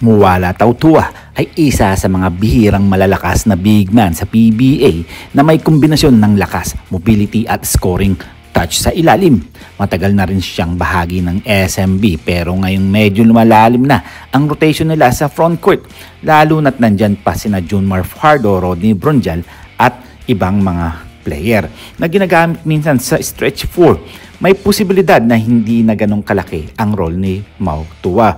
Muwala Tautua ay isa sa mga bihirang malalakas na big man sa PBA na may kombinasyon ng lakas, mobility at scoring touch sa ilalim. Matagal na rin siyang bahagi ng SMB pero ngayong medyo lumalalim na ang rotation nila sa front court, lalo na't nandyan pa sina Junmar Fajardo, Rodney Bronjal at ibang mga player na ginagamit minsan sa stretch 4. May posibilidad na hindi na ganong kalaki ang role ni Mau Tua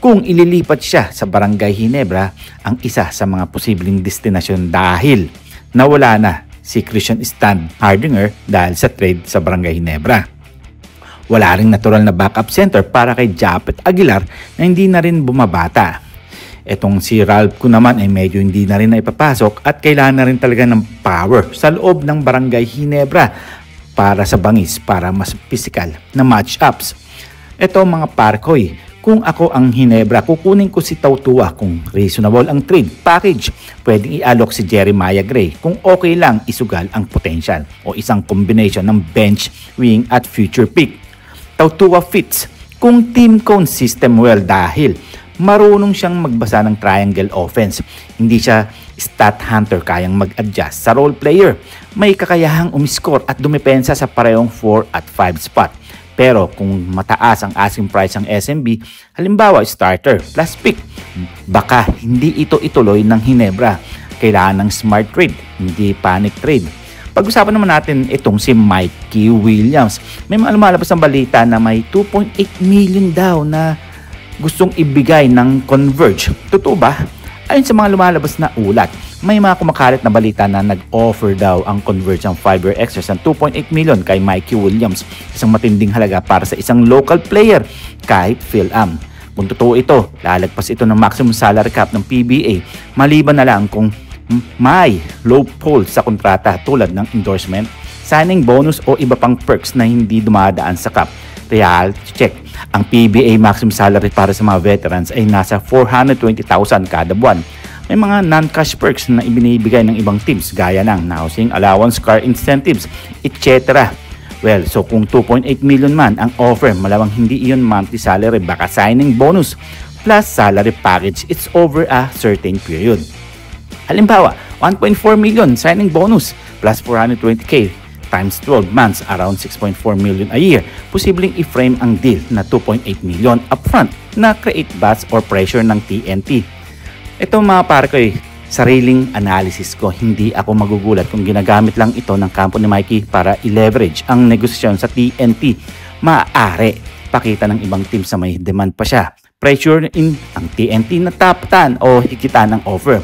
kung ililipat siya sa Barangay Ginebra, ang isa sa mga posibleng destinasyon dahil nawala na si Christian Stan Hardinger dahil sa trade sa Barangay Ginebra. Wala ring natural na backup center para kay Japet Aguilar na hindi na rin bumabata. Etong si Ralph ko naman ay medyo hindi na rin naipapasok at kailangan na rin talaga ng power sa loob ng Barangay Ginebra para sa bangis para mas physical na match-ups. Ito mga parkoy, kung ako ang Ginebra, kukunin ko si Tautua kung reasonable ang trade package. Pwedeng i-alok si Jeremiah Gray kung okay lang isugal ang potential o isang combination ng bench, wing at future pick. Tautua fits kung team cone system well dahil marunong siyang magbasa ng triangle offense. Hindi siya stat hunter, kayang mag-adjust sa role player. May kakayahang umiscore at dumepensa sa parehong 4 at 5 spot. Pero kung mataas ang asking price ng SMB, halimbawa starter plus pick, baka hindi ito ituloy ng Ginebra. Kailangan ng smart trade, hindi panic trade. Pag-usapan naman natin itong si Mikey Williams. May mga lumalabas ng balita na may 2.8 million daw na gustong ibigay ng Converge. Totoo ba? Ayon sa mga lumalabas na ulat, may mga kumakalat na balita na nag-offer daw ang Converge ng 5-year extras ng 2.8 million kay Mikey Williams, isang matinding halaga para sa isang local player kahit Phil-Am. Kung totoo ito, lalagpas ito ng maximum salary cap ng PBA maliban na lang kung may loophole sa kontrata tulad ng endorsement, signing bonus o iba pang perks na hindi dumadaan sa cap. Reality check. Ang PBA maximum salary para sa mga veterans ay nasa 420,000 kada buwan. May mga non-cash perks na ibinibigay ng ibang teams gaya ng housing allowance, car incentives, etc. Well, so kung 2.8 million man ang offer, malawang hindi iyon monthly salary, baka signing bonus plus salary package, it's over a certain period. Halimbawa, 1.4 million signing bonus plus 420k times 12 months, around 6.4 million a year. Posibleng i-frame ang deal na 2.8 million upfront na create buzz or pressure ng TNT. Ito mga parkoy, sariling analysis ko, hindi ako magugulat kung ginagamit lang ito ng kampo ni Mikey para i-leverage ang negosasyon sa TNT. Maaari pakita ng ibang team sa may demand pa siya, pressure in ang TNT na tapatan o hikitan ng offer,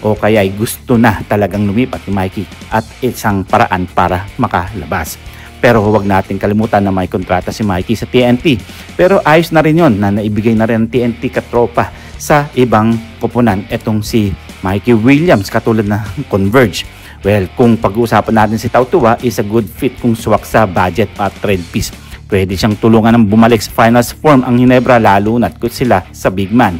o kaya ay gusto na talagang lumipat ni Mikey at isang paraan para makalabas. Pero huwag natin kalimutan na may kontrata si Mikey sa TNT. Pero ayos na rin yon na naibigay na rin ng TNT katropa sa ibang koponan. Etong si Mikey Williams katulad na Converge. Well, kung pag-uusapan natin si Tautua, is a good fit kung swak sa budget at trade piece. Pwede siyang tulungan ng bumalik sa finals form ang Ginebra lalo na't kut sila sa big man.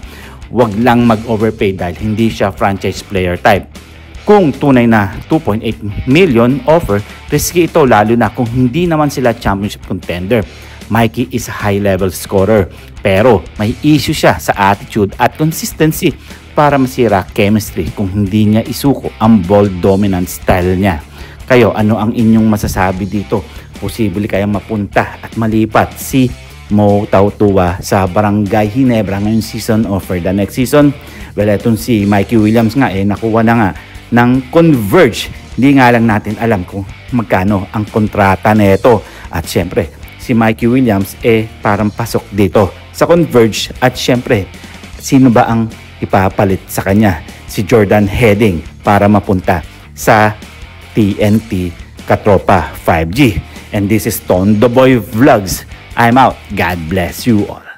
Huwag lang mag-overpay dahil hindi siya franchise player type. Kung tunay na 2.8 million offer, risky ito lalo na kung hindi naman sila championship contender. Mikey is a high-level scorer pero may issue siya sa attitude at consistency para masira chemistry kung hindi niya isuko ang ball dominant style niya. Kayo, ano ang inyong masasabi dito? Posible kayang mapunta at malipat si Mau Tautua sa Barangay Ginebra ngayong season o for the next season? Well, etong si Mikey Williams nga nakuha na nga ng Converge. Hindi nga lang natin alam kung magkano ang kontrata nito. At syempre, si Mikey Williams parang pasok dito sa Converge. At syempre, sino ba ang ipapalit sa kanya? Si Jordan Heading para mapunta sa TNT Katropa 5G. And this is Tondo Boy Vlogs. I'm out. God bless you all.